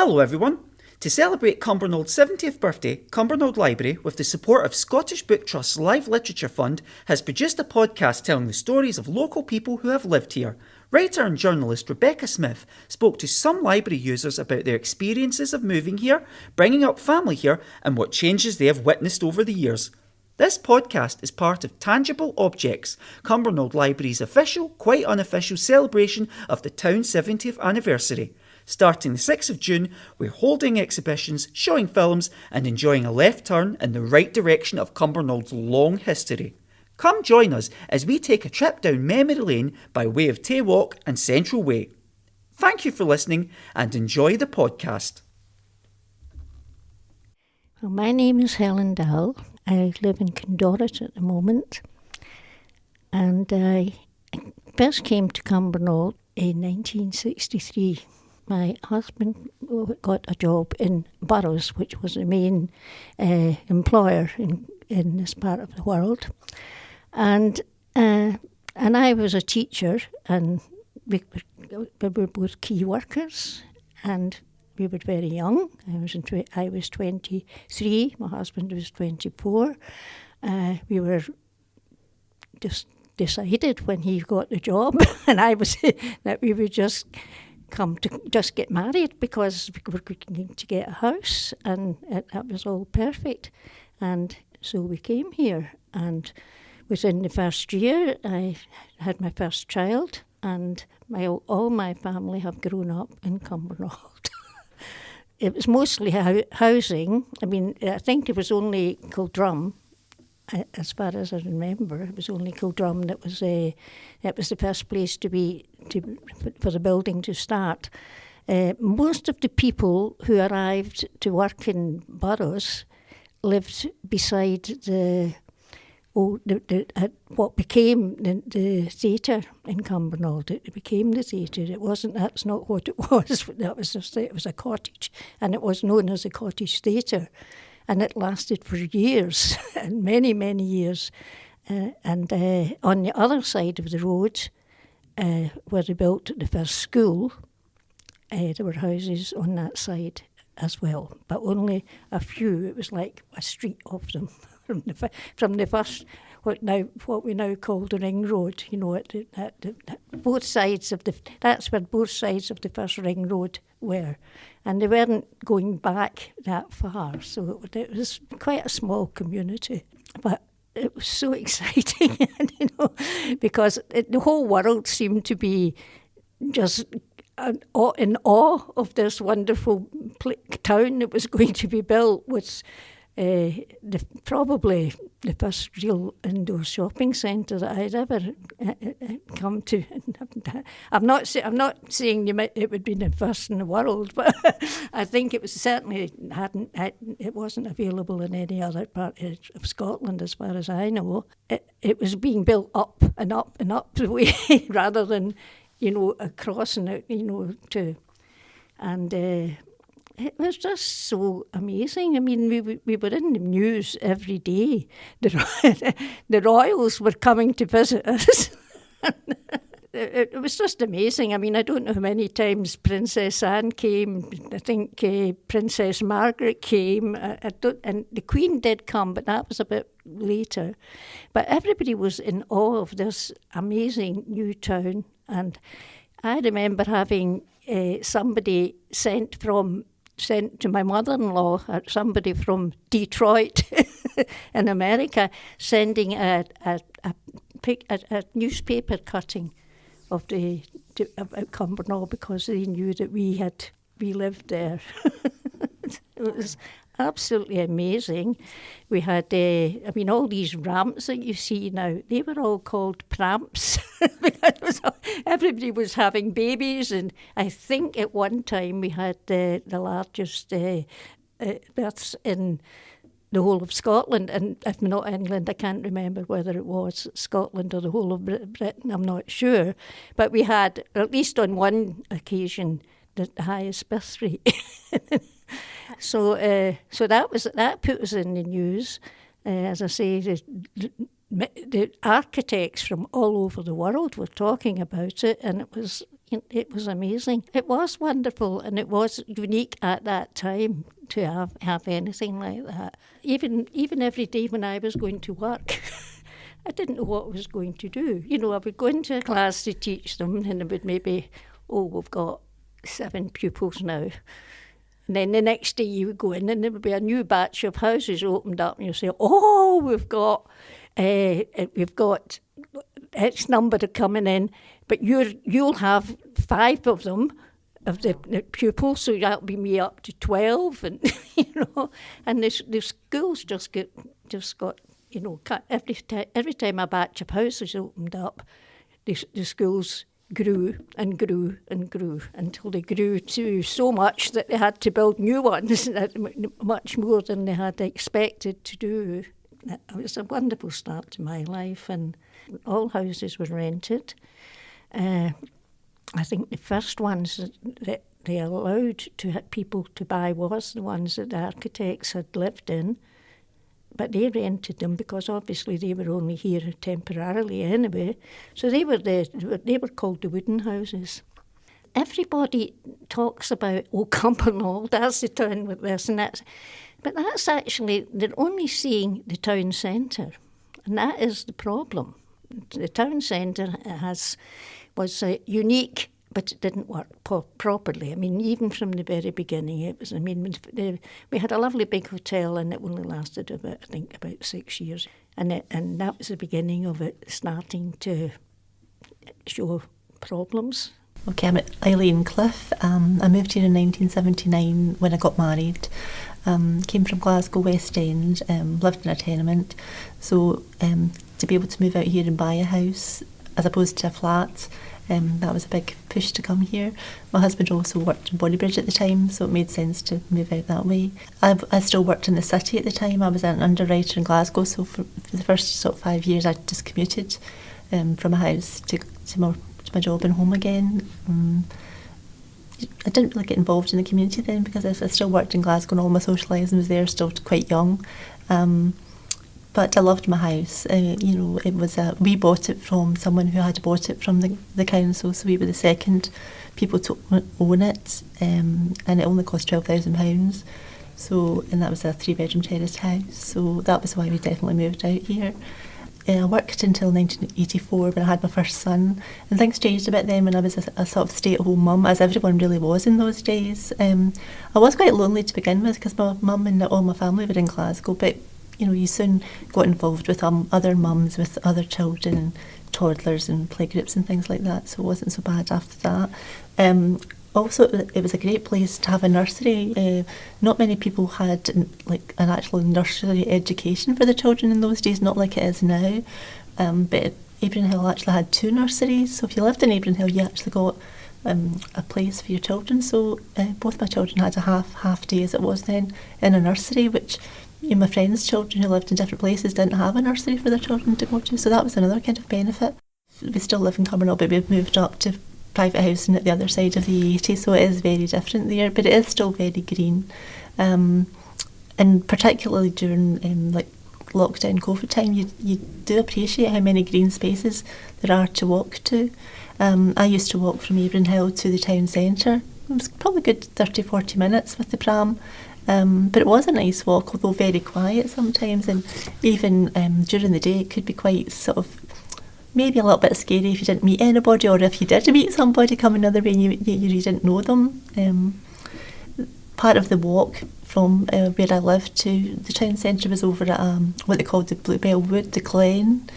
Hello everyone! To celebrate Cumbernauld 70th birthday, Cumbernauld Library, with the support of Scottish Book Trust's Live Literature Fund, has produced a podcast telling the stories of local people who have lived here. Writer and journalist Rebecca Smith spoke to some library users about their experiences of moving here, bringing up family here, and what changes they have witnessed over the years. This podcast is part of Tangible Objects, Cumbernauld Library's official, quite unofficial celebration of the town's 70th anniversary. Starting the 6th of June, we're holding exhibitions, showing films, and enjoying a left turn in the right direction of Cumbernauld long history. Come join us as we take a trip down memory lane by way of Tay Walk and Central Way. Thank you for listening and enjoy the podcast. Well, my name is Helen Dahl. I live in Cumbernauld at the moment, and I first came to Cumbernauld in 1963. My husband got a job in Burroughs, which was the main employer in this part of the world. And I was a teacher, and we were both key workers, and we were very young. I was 23, my husband was 24. We were just decided when he got the job, and I was that we would just come to just get married because we were going to get a house, and that was all perfect. And so we came here, and within the first year I had my first child, and all my family have grown up in Cumbernauld. It was mostly housing. I mean, I think it was only Kildrum, as far as I remember. It was only Kildrum that was the first place for the building to start. Most of the people who arrived to work in Burroughs lived beside what became the theatre in Cumbernauld. It became the theatre. That's not what it was. It was a cottage, and it was known as a cottage theatre. And it lasted for years, and many, many years. And on the other side of the road, where they built the first school, there were houses on that side as well, but only a few. It was like a street of them from the first, what we now call the ring road. You know, both sides of that's where both sides of the first ring road were, and they weren't going back that far, so it was quite a small community, but it was so exciting, because the whole world seemed to be just in awe of this wonderful town that was going to be built with probably the first real indoor shopping centre that I'd ever come to. I'm not saying it would be the first in the world, but I think it was certainly it wasn't available in any other part of Scotland, as far as I know. It was being built up and up and up the way rather than across and it was just so amazing. I mean, we were in the news every day. The royals were coming to visit us. It was just amazing. I mean, I don't know how many times Princess Anne came. I think Princess Margaret came. And the Queen did come, but that was a bit later. But everybody was in awe of this amazing new town. And I remember having somebody sent to my mother-in-law, somebody from Detroit in America, sending a newspaper cutting of Cumbernauld because they knew that we lived there. It was absolutely amazing. We had, all these ramps that you see now, they were all called pramps. Everybody was having babies, and I think at one time we had the largest births in the whole of Scotland, and if not England, I can't remember whether it was Scotland or the whole of Britain, I'm not sure. But we had, at least on one occasion, the highest birth rate. So that put us in the news. As I say, the architects from all over the world were talking about it, and it was, It was amazing. It was wonderful, and it was unique at that time to have anything like that. Even every day when I was going to work, I didn't know what I was going to do. You know, I would go into a class to teach them, and it would maybe, we've got 7 pupils now. And then the next day you would go in and there would be a new batch of houses opened up, and you say, we've got X number of coming in, but you'll have 5 of them, of the pupils, so that'll be me up to 12, and and the schools just got every time a batch of houses opened up, the schools grew and grew and grew until they grew to so much that they had to build new ones, much more than they had expected to do. It was a wonderful start to my life, and all houses were rented. I think the first ones that they allowed people to buy was the ones that the architects had lived in, but they rented them because obviously they were only here temporarily anyway. So they were called the wooden houses. Everybody talks about Cumbernauld as the town with this and that, but that's actually, they're only seeing the town centre, and that is the problem. The town centre was unique, but it didn't work properly. I mean, even from the very beginning, it was. I mean, we had a lovely big hotel, and it only lasted about 6 years, and that was the beginning of it starting to show problems. Okay, I'm Eileen Cliff. I moved here in 1979 when I got married. Came from Glasgow West End, lived in a tenement. So to be able to move out here and buy a house as opposed to a flat, that was a big push to come here. My husband also worked in Bodybridge at the time, so it made sense to move out that way. I still worked in the city at the time. I was an underwriter in Glasgow, so for the first sort of 5 years I just commuted from a house to my job and home again. I didn't really get involved in the community then because I still worked in Glasgow and all my socialising was there, still quite young. But I loved my house. It was we bought it from someone who had bought it from the council, so we were the second people to own it, and it only cost £12,000. And that was a 3-bedroom terraced house. So that was why we definitely moved out here. I worked until 1984 when I had my first son, and things changed a bit then when I was a sort of stay-at-home mum, as everyone really was in those days. I was quite lonely to begin with because my mum and all my family were in Glasgow, but you soon got involved with other mums with other children and toddlers and playgroups and things like that, so it wasn't so bad after that. Also, it was a great place to have a nursery. Not many people had an actual nursery education for the children in those days, not like it is now. But Aberdeen Hill actually had 2 nurseries, so if you lived in Aberdeen Hill, you actually got a place for your children. So both my children had a half day, as it was then, in a nursery, which my friends' children who lived in different places didn't have a nursery for their children to go to. So that was another kind of benefit. We still live in Cumbernauld, but we've moved up to private housing at the other side of the 80, so it is very different there, but it is still very green. And particularly during lockdown COVID time, you do appreciate how many green spaces there are to walk to. I used to walk from Aberdeen Hill to the town centre. It was probably a good 30-40 minutes with the pram. But it was a nice walk, although very quiet sometimes, and even during the day it could be quite sort of maybe a little bit scary if you didn't meet anybody, or if you did meet somebody coming the other way and you didn't know them. Part of the walk from where I lived to the town centre was over at what they called the Bluebell Wood, the Glen,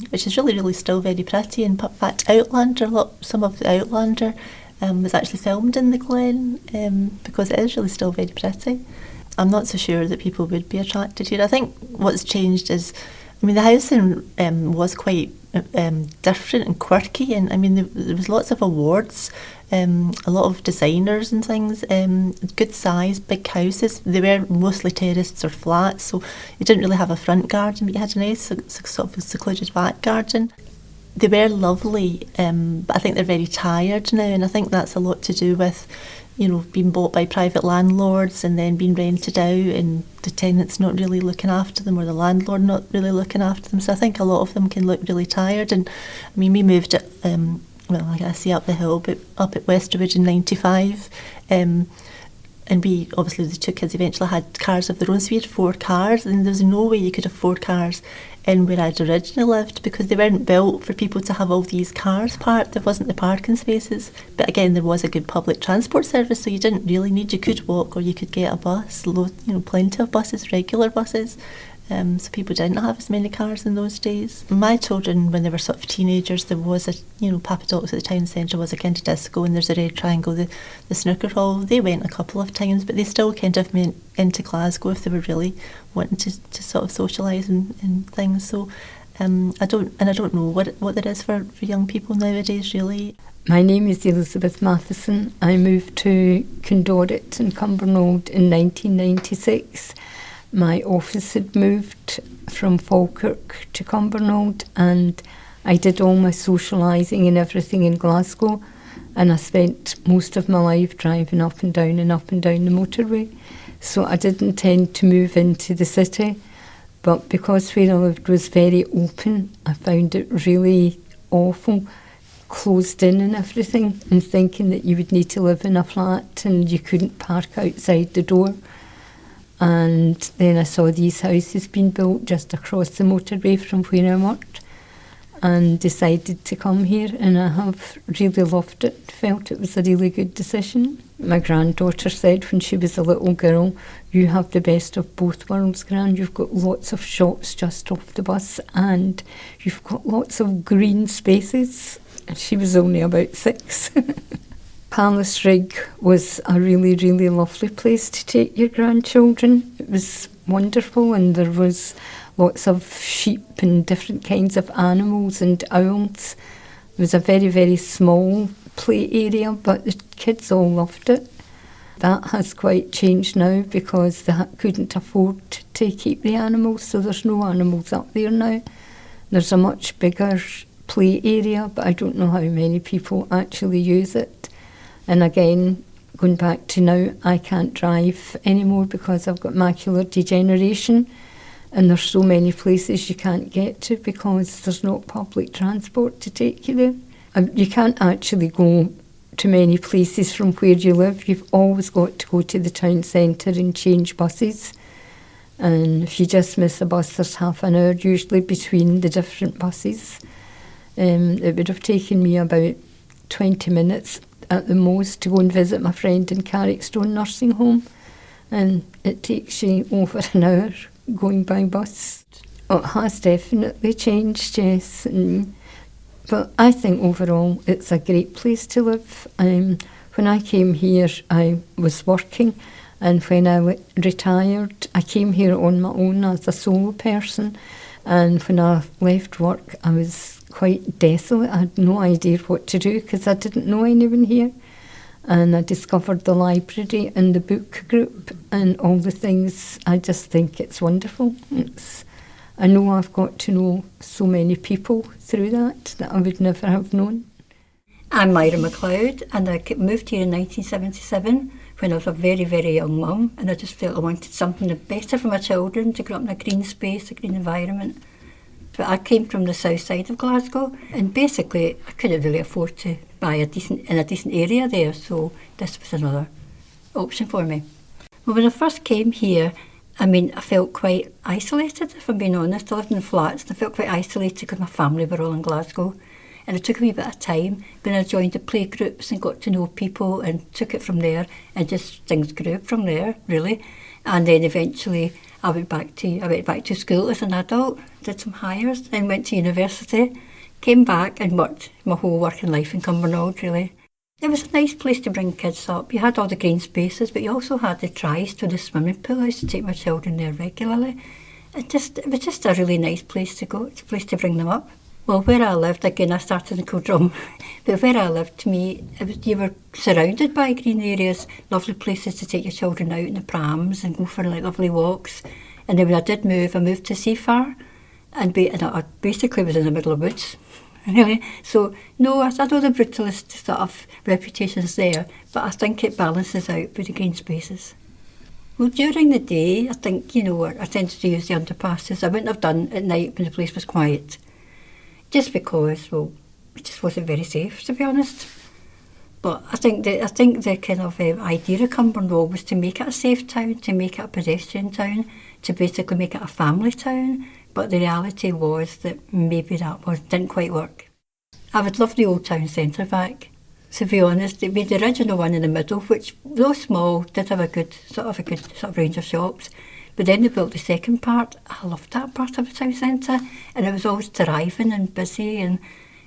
which is really, really still very pretty. In fact, some of the Outlander was actually filmed in the Glen because it is really still very pretty. I'm not so sure that people would be attracted here. I think what's changed is, the housing was quite different and quirky, and there was lots of awards, a lot of designers and things, good size, big houses. They were mostly terraced or flats, so you didn't really have a front garden, but you had a nice sort of secluded back garden. They were lovely, but I think they're very tired now, and I think that's a lot to do with being bought by private landlords and then being rented out, and the tenants not really looking after them, or the landlord not really looking after them. So I think a lot of them can look really tired. And we moved at well, I say up the hill, but up at Westerwood in 95. And we, obviously, the two kids eventually had cars of their own, so we had 4 cars, and there was no way you could have 4 cars in where I'd originally lived, because they weren't built for people to have all these cars parked. There wasn't the parking spaces. But again, there was a good public transport service, so you didn't really need, you could walk or you could get a bus, plenty of buses, regular buses. So people didn't have as many cars in those days. My children, when they were sort of teenagers, there was a, Papadoc's at the town centre was a kind of disco, and there's a Red Triangle, the snooker hall. They went a couple of times, but they still kind of went into Glasgow if they were really wanting to sort of socialise and things. So I don't know what there is for young people nowadays, really. My name is Elizabeth Matheson. I moved to Cumbernauld in Cumbernauld in 1996. My office had moved from Falkirk to Cumbernauld, and I did all my socialising and everything in Glasgow, and I spent most of my life driving up and down the motorway. So I did intend to move into the city, but because where I lived was very open, I found it really awful, closed in and everything, and thinking that you would need to live in a flat and you couldn't park outside the door. And then I saw these houses being built just across the motorway from where I worked, and decided to come here, and I have really loved it, felt it was a really good decision. My granddaughter said when she was a little girl, "You have the best of both worlds, Gran. You've got lots of shops just off the bus, and you've got lots of green spaces." And she was only about 6. Palace Rig was a really, really lovely place to take your grandchildren. It was wonderful, and there was lots of sheep and different kinds of animals and owls. It was a very, very small play area, but the kids all loved it. That has quite changed now because they couldn't afford to keep the animals, so there's no animals up there now. There's a much bigger play area, but I don't know how many people actually use it. And again, going back to now, I can't drive anymore because I've got macular degeneration, and there's so many places you can't get to because there's not public transport to take you there. You can't actually go to many places from where you live. You've always got to go to the town centre and change buses. And if you just miss a bus, there's half an hour usually between the different buses. It would have taken me about 20 minutes at the most to go and visit my friend in Carrickstone nursing home, and it takes you over an hour going by bus. It has definitely changed, yes, but I think overall it's a great place to live. When I came here I was working, and when I retired I came here on my own as a solo person, and when I left work I was quite desolate. I had no idea what to do because I didn't know anyone here, and I discovered the library and the book group and all the things. I just think it's wonderful. I know I've got to know so many people through that I would never have known. I'm Myra MacLeod, and I moved here in 1977 when I was a very, very young mum, and I just felt I wanted something better for my children, to grow up in a green space, a green environment. But I came from the south side of Glasgow, and basically I couldn't really afford to buy in a decent area there, so this was another option for me. Well, when I first came here, I felt quite isolated, if I'm being honest. I lived in flats and I felt quite isolated because my family were all in Glasgow. And it took me a bit of time when I joined the play groups and got to know people and took it from there, and just things grew from there, really. And then eventually I went back to school as an adult, did some hires, then went to university, came back and worked my whole working life in Cumbernauld, really. It was a nice place to bring kids up. You had all the green spaces, but you also had the tries to the swimming pool. I used to take my children there regularly. It was just a really nice place to go. It's a place to bring them up. Well, where I lived, again, I started in Codrum, but where I lived, to me, you were surrounded by green areas, lovely places to take your children out in the prams and go for lovely walks. And then when I did move, I moved to Seafar, and I basically was in the middle of woods, really. So, no, I know the brutalist sort of reputation's there, but I think it balances out with the green spaces. Well, during the day, I think, I tended to use the underpasses. I wouldn't have done at night when the place was quiet. Just because, well, it just wasn't very safe, to be honest. But I think the kind of idea of Cumbernauld was to make it a safe town, to make it a pedestrian town, to basically make it a family town. But the reality was that maybe didn't quite work. I would love the old town centre back. To be honest, it made the original one in the middle, which, though small, did have a good range of shops. But then they built the second part. I loved that part of the town centre, and it was always thriving and busy.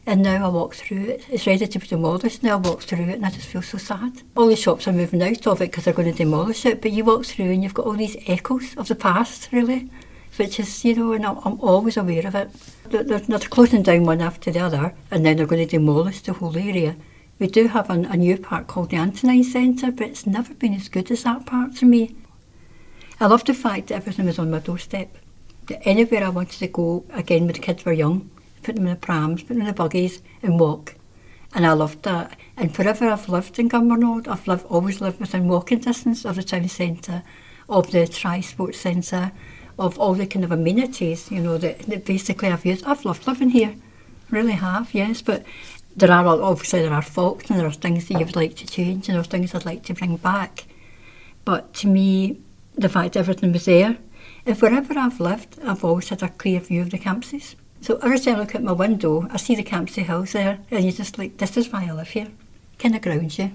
And now I walk through it. It's ready to be demolished. Now I walk through it, and I just feel so sad. All the shops are moving out of it because they're going to demolish it. But you walk through, and you've got all these echoes of the past, really, which is, and I'm always aware of it. They're closing down one after the other, and then they're going to demolish the whole area. We do have a new park called the Antonine Centre, but it's never been as good as that park to me. I love the fact that everything was on my doorstep. That anywhere I wanted to go, again, when the kids were young, put them in the prams, put them in the buggies and walk. And I loved that. And forever I've lived in Cumbernauld. I've always lived within walking distance of the town centre, of the Tri-Sports Centre, of all the kind of amenities, that basically I've used. I've loved living here, really have, yes. But there are faults and there are things that you would like to change and there are things I'd like to bring back. But to me, the fact everything was there, and wherever I've lived, I've always had a clear view of the Campsies. So every time I look out my window, I see the Campsie house there, and you're just like, this is why I live here. Kind of grounds you.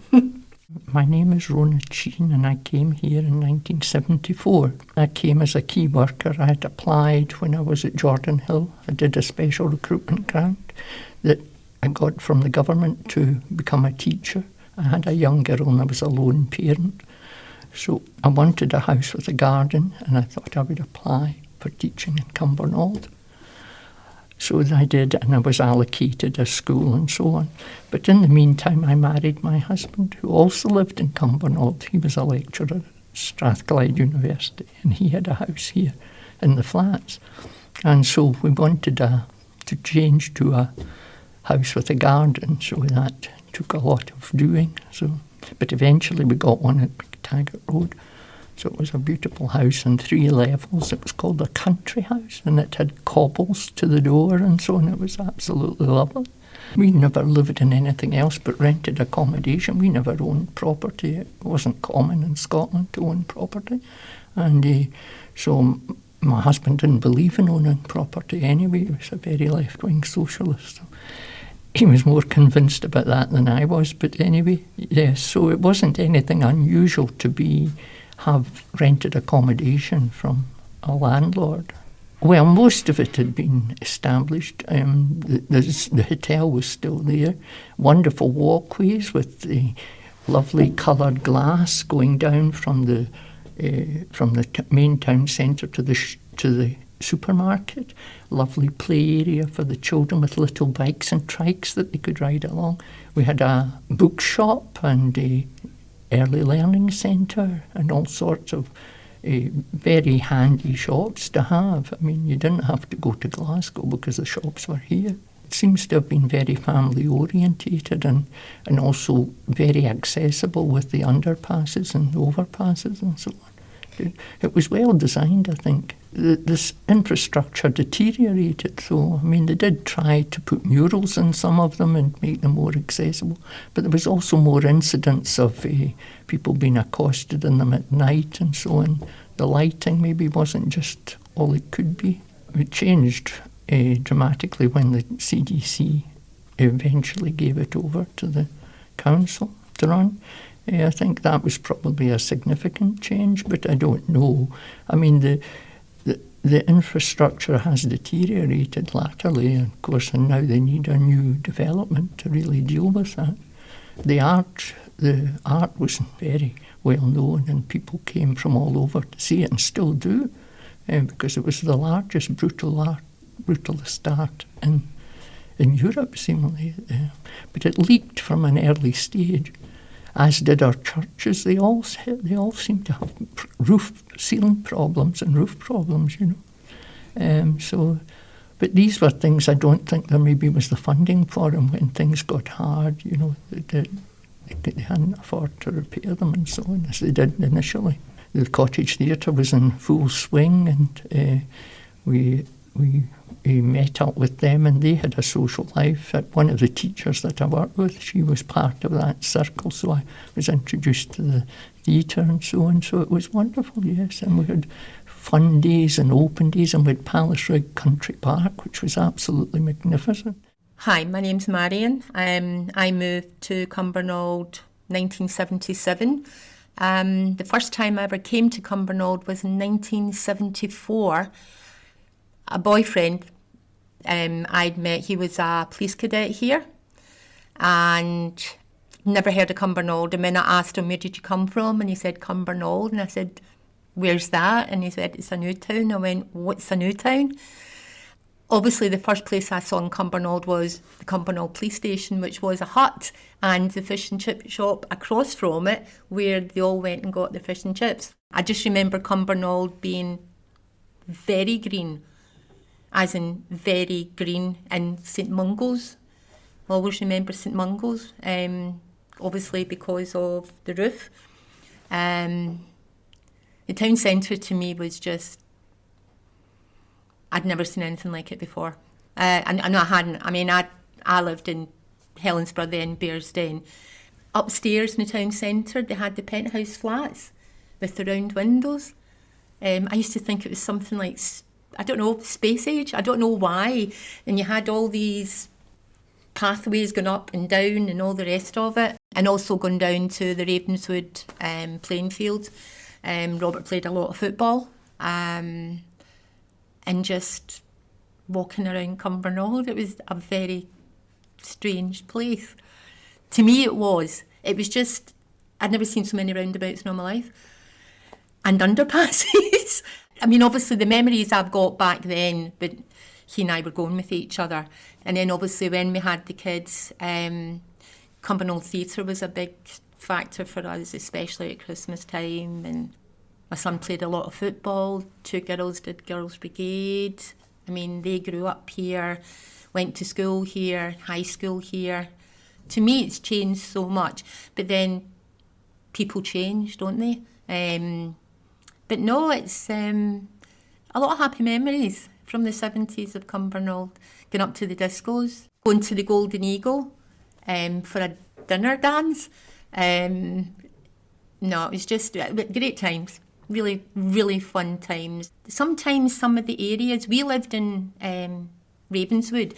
My name is Rona Cheen, and I came here in 1974. I came as a key worker. I had applied when I was at Jordan Hill. I did a special recruitment grant that I got from the government to become a teacher. I had a young girl and I was a lone parent. So I wanted a house with a garden, and I thought I would apply for teaching in Cumbernauld. So I did, and I was allocated a school and so on. But in the meantime, I married my husband, who also lived in Cumbernauld. He was a lecturer at Strathclyde University, and he had a house here in the flats. And so we wanted to change to a house with a garden, so that took a lot of doing. But eventually we got one at McTaggart Road. So it was a beautiful house on 3 levels. It was called a country house, and it had cobbles to the door and so on. It was absolutely lovely. We never lived in anything else but rented accommodation. We never owned property. It wasn't common in Scotland to own property. And so my husband didn't believe in owning property anyway. He was a very left-wing socialist. So he was more convinced about that than I was. But anyway, yes, so it wasn't anything unusual to have rented accommodation from a landlord. Well, most of it had been established. The hotel was still there. Wonderful walkways with the lovely coloured glass going down from the main town centre to the supermarket. Lovely play area for the children with little bikes and trikes that they could ride along. We had a bookshop and a early learning centre and all sorts of very handy shops to have. I mean, you didn't have to go to Glasgow because the shops were here. It seems to have been very family orientated and also very accessible with the underpasses and overpasses and so on. It was well designed, I think. This infrastructure deteriorated, so I mean they did try to put murals in some of them and make them more accessible, but there was also more incidents of people being accosted in them at night and so on. The lighting maybe wasn't just all it could be. It changed dramatically when the CDC eventually gave it over to the council to run. I think that was probably a significant change, but I don't know. I mean, the infrastructure has deteriorated latterly, of course, and now they need a new development to really deal with that. The art wasn't very well known, and people came from all over to see it, and still do, because it was the largest brutalist art in Europe, seemingly. But it leaked from an early stage, as did our churches. They all seem to have ceiling problems and roof problems, But these were things I don't think there maybe was the funding for them when things got hard. They hadn't afford to repair them and so on as they did initially. The cottage theatre was in full swing, and we met up with them, and they had a social life. One of the teachers that I worked with, she was part of that circle, so I was introduced to the theatre and so on. So it was wonderful, yes. And we had fun days and open days, and we had Palace Rig Country Park, which was absolutely magnificent. Hi, my name's Marion. I moved to Cumbernauld 1977. The first time I ever came to Cumbernauld was in 1974. A boyfriend I'd met, he was a police cadet here and never heard of Cumbernauld. And when I asked him, where did you come from? And he said, Cumbernauld. And I said, where's that? And he said, it's a new town. I went, what's a new town? Obviously, the first place I saw in Cumbernauld was the Cumbernauld police station, which was a hut, and the fish and chip shop across from it, where they all went and got the fish and chips. I just remember Cumbernauld being very green, as in very green, and St Mungo's. I always remember St Mungo's, obviously because of the roof. The town centre to me was just, I'd never seen anything like it before. I know I hadn't. I mean, I lived in Helensburgh then, Bearsden. Upstairs in the town centre, they had the penthouse flats with the round windows. I used to think it was something like, I don't know, space age. I don't know why. And you had all these pathways going up and down and all the rest of it. And also going down to the Ravenswood playing field. Robert played a lot of football. And just walking around Cumbernauld, it was a very strange place. To me it was. It was just, I'd never seen so many roundabouts in all my life. And underpasses. I mean, obviously the memories I've got back then, but he and I were going with each other. And then obviously when we had the kids, Cumbernauld Theatre was a big factor for us, especially at Christmas time. And my son played a lot of football. 2 girls did Girls' Brigade. I mean, they grew up here, went to school here, high school here. To me, it's changed so much. But then people change, don't they? But no, it's a lot of happy memories from the 70s of Cumbernauld. Going up to the discos, going to the Golden Eagle for a dinner dance. No, it was just great times. Really, really fun times. Sometimes some of the areas, we lived in Ravenswood.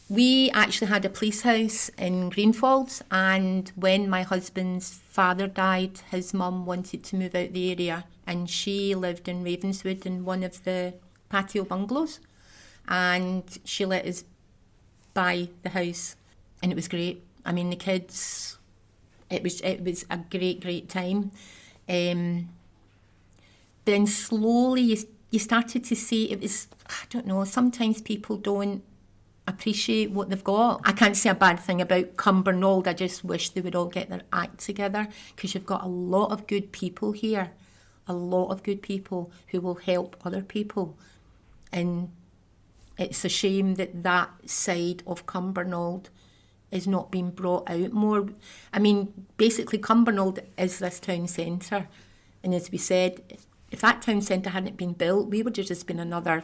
We actually had a police house in Greenfalls, and when my husband's father died, his mum wanted to move out the area, and she lived in Ravenswood in one of the patio bungalows, and she let us buy the house, and it was great. I mean, the kids, it was a great time. Then slowly you started to see it was, I don't know, sometimes people don't appreciate what they've got. I can't say a bad thing about Cumbernauld. I just wish they would all get their act together, because you've got a lot of good people here, a lot of good people who will help other people. And it's a shame that that side of Cumbernauld is not being brought out more. I mean, basically Cumbernauld is this town centre. And as we said, if that town centre hadn't been built, we would have just been another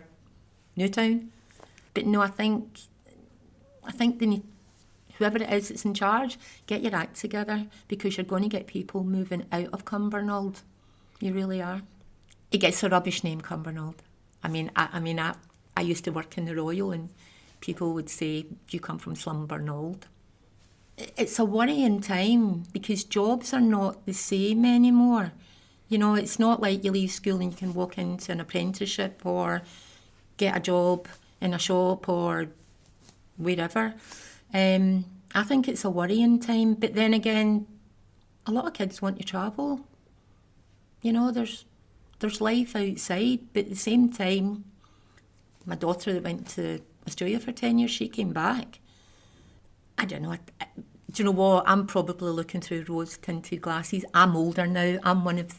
new town. But no, I think they need, whoever it is that's in charge, get your act together, because you're going to get people moving out of Cumbernauld. You really are. It gets a rubbish name, Cumbernauld. I used to work in the Royal, and people would say, you come from Slumbernauld. It's a worrying time, because jobs are not the same anymore. You know, it's not like you leave school and you can walk into an apprenticeship or get a job in a shop or wherever. I think it's a worrying time. But then again, a lot of kids want to travel. You know, there's life outside. But at the same time, my daughter that went to Australia for 10 years, she came back. I don't know. Do you know what? I'm probably looking through rose-tinted glasses. I'm older now. I'm one of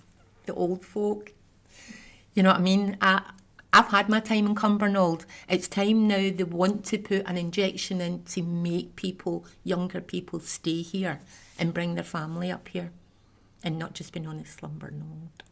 the old folk. You know what I mean? I've had my time in Cumbernauld. It's time now they want to put an injection in to make people, younger people, stay here and bring their family up here and not just be known as Slumbernauld.